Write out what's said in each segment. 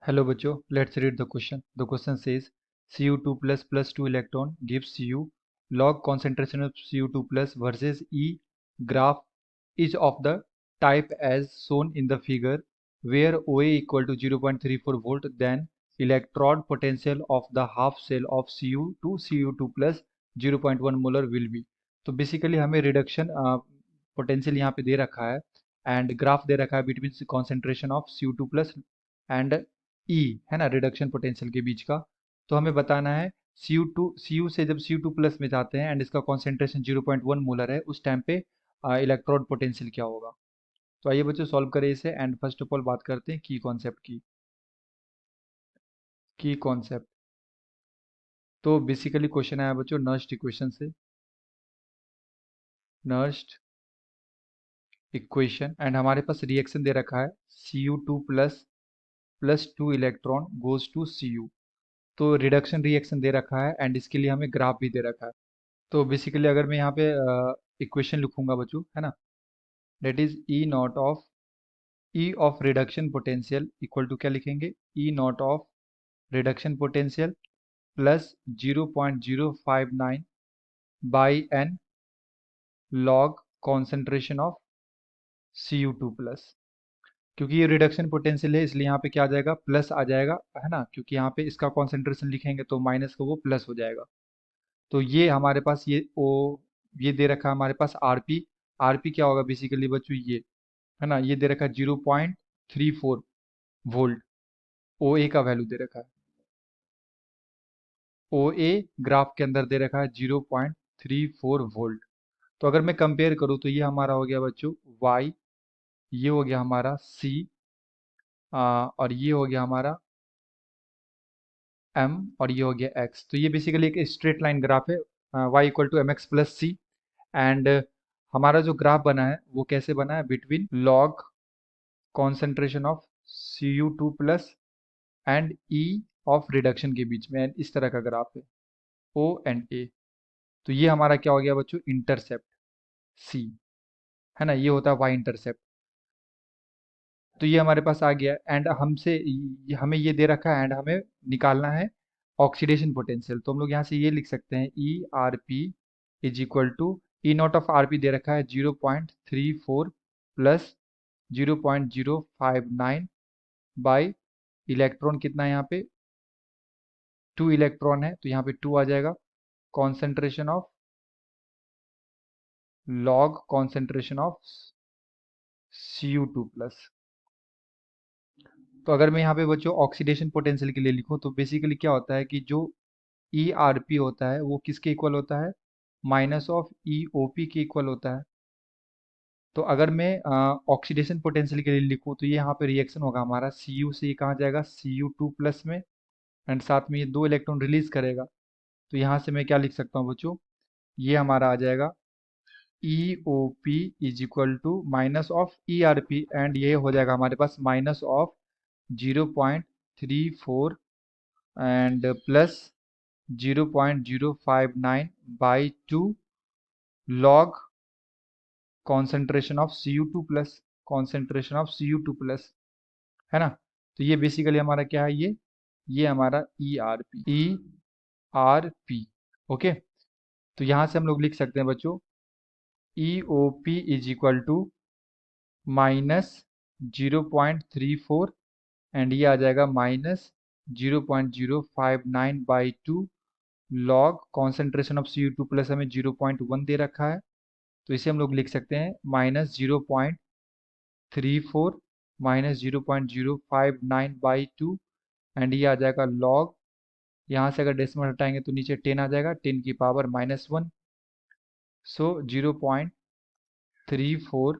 Hello बच्चों, let's read the question. The question says Cu2 plus 2 electron gives Cu. Log concentration of Cu2 plus versus E graph is of the type as shown in the figure where OA equal to 0.34 volt, then electrode potential of the half shell of Cu2 plus 0.1 molar will be. तो basically हमें reduction potential यहाँ पे दे रखा है and graph दे रखा है between concentration of Cu2 plus and E, है ना, रिडक्शन पोटेंशियल के बीच का। तो हमें बताना है Cu से जब Cu2 प्लस में जाते हैं एंड इसका कॉन्सेंट्रेशन 0.1 मोलर है, उस टाइम पे इलेक्ट्रोड पोटेंशियल क्या होगा। तो आइए बच्चों सॉल्व करें इसे एंड फर्स्ट ऑफ ऑल बात करते हैं की कॉन्सेप्ट की कॉन्सेप्ट। तो बेसिकली क्वेश्चन आया बच्चों नर्स्ट इक्वेशन से, नर्स्ट इक्वेशन एंड हमारे पास रिएक्शन दे रखा है Cu2 plus 2 electron goes to Cu। तो रिडक्शन रिएक्शन दे रखा है एंड इसके लिए हमें ग्राफ भी दे रखा है। तो बेसिकली अगर मैं यहाँ पे इक्वेशन लिखूंगा बच्चों, है ना, that is E of reduction potential equal to क्या लिखेंगे, E naught of reduction potential plus 0.059 by n log concentration of Cu2 plus. क्योंकि ये रिडक्शन पोटेंशियल है इसलिए यहाँ पे क्या आ जाएगा, प्लस आ जाएगा, है ना, क्योंकि यहाँ पे इसका कॉन्सेंट्रेशन लिखेंगे तो माइनस का वो प्लस हो जाएगा। तो ये हमारे पास ये दे रखा है हमारे पास आरपी। आरपी क्या होगा बेसिकली बच्चों, ये है ना, ये दे रखा है 0.34 वोल्ट। ओ ए का वैल्यू दे रखा है, ओ ए ग्राफ के अंदर दे रखा है 0.34 वोल्ट। तो अगर मैं कंपेयर करूँ तो ये हमारा हो गया बच्चों वाई, ये हो गया हमारा सी, और ये हो गया हमारा एम, और ये हो गया एक्स। तो ये बेसिकली एक स्ट्रेट लाइन ग्राफ है, y equal to m x plus c. And हमारा जो ग्राफ बना है वो कैसे बना है, between log concentration of Cu2 plus and E of reduction के बीच में, इस तरह का ग्राफ है ओ एंड ए। तो ये हमारा क्या हो गया बच्चों, इंटरसेप्ट सी, है ना, ये होता है वाई इंटरसेप्ट। तो ये हमारे पास आ गया एंड हमें ये दे रखा है एंड हमें निकालना है ऑक्सीडेशन पोटेंशियल। तो हम लोग यहाँ से ये लिख सकते हैं E R P is equal to, E naught of R P दे रखा है 0.34 प्लस 0.059 बाई इलेक्ट्रॉन कितना है यहाँ पे, 2 इलेक्ट्रॉन है तो यहाँ पे 2 आ जाएगा, concentration of log concentration of Cu2 plus. तो अगर मैं यहाँ पे बच्चों ऑक्सीडेशन पोटेंशियल के लिए लिखूँ तो बेसिकली क्या होता है कि जो ई आर पी होता है वो किसके इक्वल होता है, minus of E O P के इक्वल होता है। तो अगर मैं ऑक्सीडेशन पोटेंशियल के लिए लिखूँ तो ये यहाँ पे रिएक्शन होगा हमारा Cu से, ये कहाँ जाएगा Cu2 प्लस में, एंड साथ में ये 2 इलेक्ट्रॉन रिलीज करेगा। तो यहाँ से मैं क्या लिख सकता हूँ बच्चों, ये हमारा आ जाएगा E O P is equal to minus of E R P, and ये हो जाएगा हमारे पास minus of 0.34 and plus 0.059 by 2 log concentration of Cu2 plus, concentration of Cu2 plus, है ना। तो ये बेसिकली हमारा क्या है, ये हमारा ई आर पी ओके। तो यहाँ से हम लोग लिख सकते हैं बच्चों E O P is equal to minus 0.34 and ये आ जाएगा minus 0.059 by 2 log concentration of Cu2 plus हमें 0.1 दे रखा है। तो इसे हम लोग लिख सकते हैं -0.34 माइनस 0.059 बाई 2 एंड ये आ जाएगा लॉग, यहाँ से अगर डेसिमल हटाएंगे तो नीचे 10 आ जाएगा, 10 की पावर -1। सो 0.34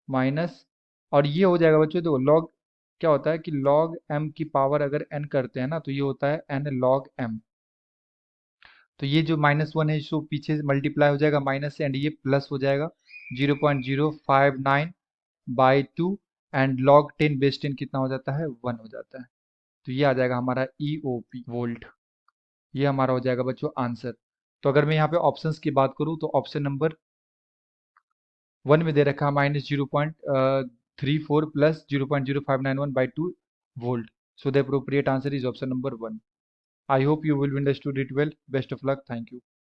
माइनस, और ये हो जाएगा बच्चों, देखो लॉग क्या होता है कि लॉग m की पावर अगर n करते हैं ना तो ये होता है n लॉग m। तो ये जो -1 है सो पीछे मल्टीप्लाई हो जाएगा माइनस से एंड ये प्लस हो जाएगा 0.059 बाई 2 एंड लॉग 10 बेस 10 कितना हो जाता है, 1 हो जाता है। तो ये आ जाएगा हमारा EOP वोल्ट, ये हमारा हो जाएगा बच्चों आंसर। तो अगर मैं यहाँ पे ऑप्शंस की बात करूँ तो ऑप्शन नंबर 1 में दे रखा है -0.34 plus 0.0591 by 2 volt. So the appropriate answer is option number 1. I hope you will understood it well. Best of luck. Thank you.